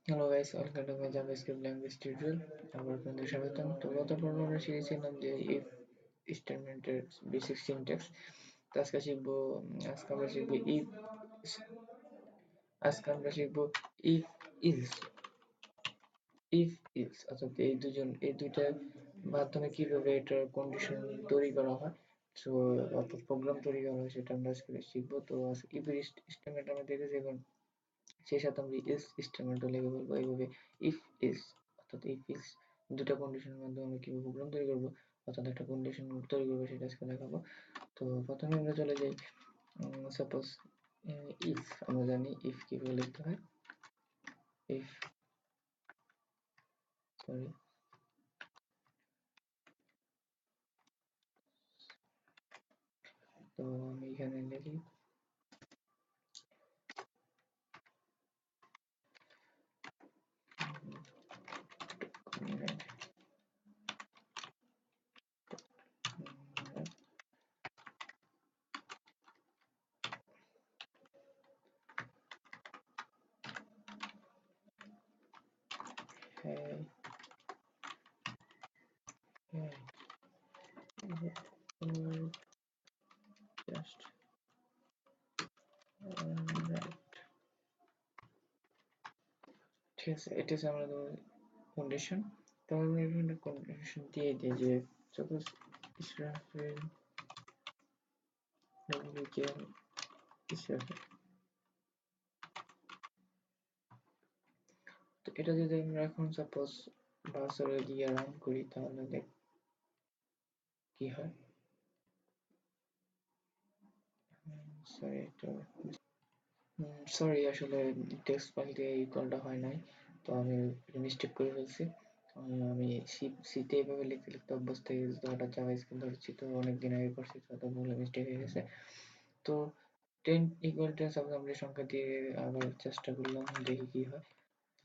Hello guys, welcome to my Javascript language tutorial. আবার আপনাদের স্বাগতম। তো গত পর্বে আমরা শিখেছিলাম যে if স্টেটমেন্টের বেসিক সিনট্যাক্স। তো আজকে আমরা শিখবো if else if else অর্থাৎ এই দুইটার মাধ্যমে কিভাবে এটার কন্ডিশন তৈরি করা হয়, সো অর্থাৎ প্রোগ্রাম তৈরি করা হয় সেটা আমরা আজকে শিখবো। তো if স্টেটমেন্ট আমরা দেখেছি, এখন সেই সাথে আমরা else স্টেটমেন্টও লিখে বলবো এইভাবে if else অর্থাৎ if else দুটা কন্ডিশনের মাধ্যমে আমরা কিভাবে প্রোগ্রাম তৈরি করবো অর্থাৎ একটা কন্ডিশন তৈরি করবো সেটা আজকে দেখাবো। তো প্রথমে আমরা চলে যাই, সাপোজ if আমরা জানি if কিভাবে লিখতে হয়। if সরি তো আমি এখানে লিখি hey just right, ঠিক আছে, এটা হচ্ছে আমাদের কন্ডিশন। তাহলে আমি এখানে কন্ডিশন দিয়ে দিই যে সাপোজ ইসরাফিল ইসরাফিল। তো এটা যদি আমরা এখন সাপোজ ব্রাউজারে দিয়ে রান করি তাহলে দেখ কি হয়। সরি একটু সরি আসলে টেক্সট ফাইল দিয়ে এই কলটা হয় নাই, তো আমি মিস্টেক করে ফেলছি। আমি সিতে এইভাবে লিখতে লিখতে অভ্যস্ত হয়ে গেছি, তো হঠাৎ জাভাস্ক্রিপ্ট ধরছি, তো অনেকদিন আগে করছি, তো ভুল মিস্টেক হয়ে গেছে। তো 10 ইকুয়াল টু সাপোজ আমরা সংখ্যা দিয়ে আবার চেষ্টা করলাম, দেখি কি হয়।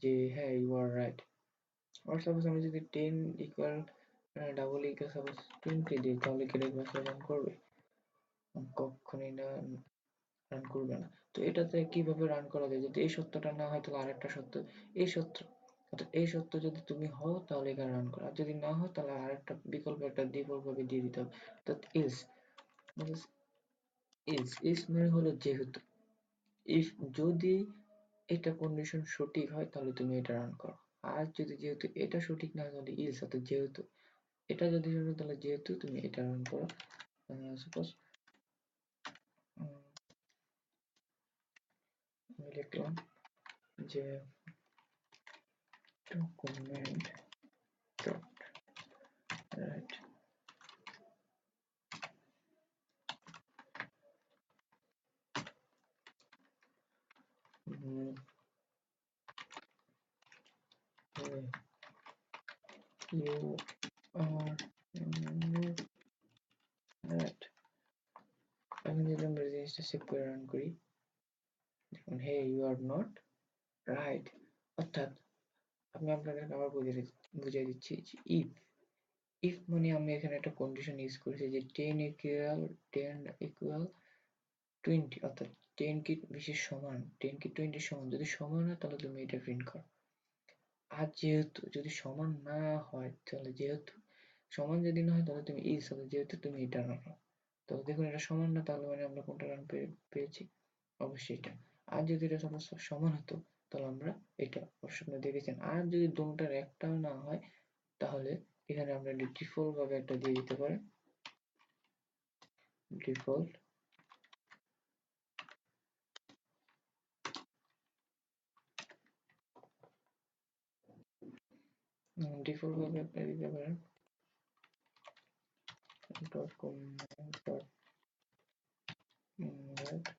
যে হ্যাঁ ইউ আর রাইট। আর সাপোজ আমি যদি 10 ইকুয়াল ডাবল ইকুয়াল সাপোজ 20 দিই তাহলে কি দেখবো রান করবে? কখনোই না, রান করবে না। তো এটাতে কিভাবে রান করা যায়, যদি এই সত্যটা না হয় তাহলে আরেকটা সত্য, এই সত্য অর্থাৎ এই সত্য যদি তুমি হও তাহলে এখানে রান করো, আর যদি না হও তাহলে আরেকটা বিকল্প একটা ডিফল্ট ভাবে দিয়ে দিতে হবে। অর্থাৎ এলস মানে হলো যেহেতু, ইফ যদি এটা কন্ডিশন সঠিক হয় তাহলে তুমি এটা রান করো, আর যদি যেহেতু এটা সঠিক না হয় তাহলে ইলস অর্থাৎ যেহেতু, এটা যদি সঠিক তাহলে যেহেতু তুমি এটা রান করো। সাপোজ আমি লিখলাম যে document dot write you are not right। আমি যদি আমরা জিনিসটা সেভ করে রান করি, দেখুন hey you are not right. অর্থাৎ আমি আপনাদেরকে আবার বুঝিয়ে দিচ্ছি যে ইফ মানে আমি এখানে একটা কন্ডিশন ইউজ করেছি যে 10 ইকুয়াল 20 অর্থাৎ 10 কি বিশেষ সমান, 10 কি 20 সমান, যদি সমান হয় তাহলে তুমি এটা প্রিন্ট করো। আর যেহেতু যদি সমান না হয় তাহলে যেহেতু, সমান যদি না হয় তাহলে তুমি ইজ হবে, যেহেতু তুমি এটা রাখো। তো দেখুন এটা সমান না, তাহলে মানে আমরা কোনটা রান পেয়েছি, অবশ্যই এটা। আর যদি এটা সাপোজ সমান হতো তাহলে আমরা এটা অবশ্যই আপনারা দেখেছেন। আর যদি দুটোটার একটাও না হয় তাহলে এখানে আমরা ডিফল্ট ভাবে একটা দিয়ে দিতে পারি, ডিফল্ট ডিফল্ট ভাবে আপনি দিতে পারেন document dot write